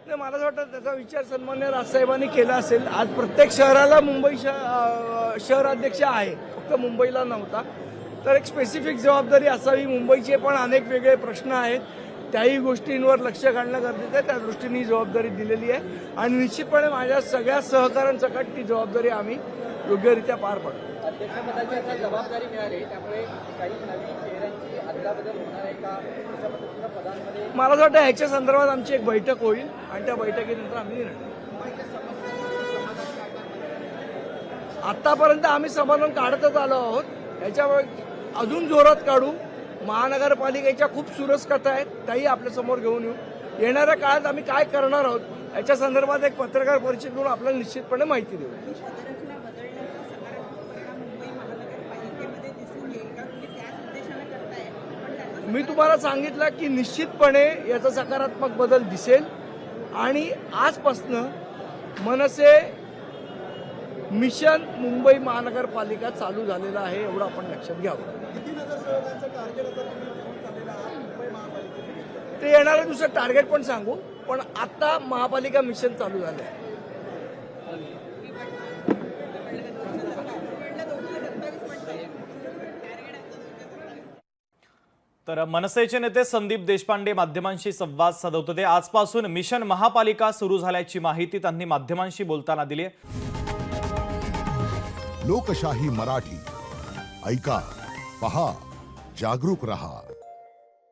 नाही, मला असं वाटतं त्याचा विचार सन्मान्य राजसाहेबांनी केला असेल. आज प्रत्येक शहराला मुंबई शहराध्यक्ष आहे, फक्त मुंबईला नव्हता. तर एक स्पेसिफिक जबाबदारी असावी. मुंबईचे पण अनेक वेगळे प्रश्न आहेत, त्याही गोष्टींवर लक्ष घालणं गरजेचं आहे. त्या दृष्टीने ही जबाबदारी दिलेली आहे आणि निश्चितपणे माझ्या सगळ्या सहकाऱ्यांसकट ती जबाबदारी आम्ही योग्यरित्या पार पाडतो. अध्यक्षपदाची आता जबाबदारी मिळाली, त्यामुळे काही नवीन चेहऱ्यांची अदलाबदल होणार आहे का? अशा पद्धतीनं पदांमध्ये मला असं वाटतं ह्याच्या संदर्भात आमची एक बैठक होईल आणि त्या बैठकीनंतर आम्ही निर्णय. आतापर्यंत आम्ही समाधान काढतच आलो आहोत, याच्यावर अजून जोरात काढू. महानगरपालिकेच्या खूप सुरस कथा आहेत, त्याही आपल्यासमोर घेऊन येऊ. येणाऱ्या काळात आम्ही काय करणार आहोत याच्या संदर्भात एक पत्रकार परिषद घेऊन आपल्याला निश्चितपणे माहिती देऊ. मी तुम्हाला सांगितलं की निश्चितपणे याचा सकारात्मक बदल दिसेल आणि आजपासनं मनसे मिशन मुंबई महानगरपालिका चालू झालेला आहे, एवढं आपण लक्षात घ्यावं. ते येणाऱ्या दिवसात टार्गेट पण सांगू, पण आता महापालिका मिशन चालू झालं आहे. तर मनसेचे नेते संदीप देशपांडे माध्यमांशी संवाद साधत होते. आजपासून मिशन महापालिका सुरू झाल्याची माहिती त्यांनी माध्यमांशी बोलताना दिली. लोकशाही मराठी ऐका, पहा, जागरूक रहा.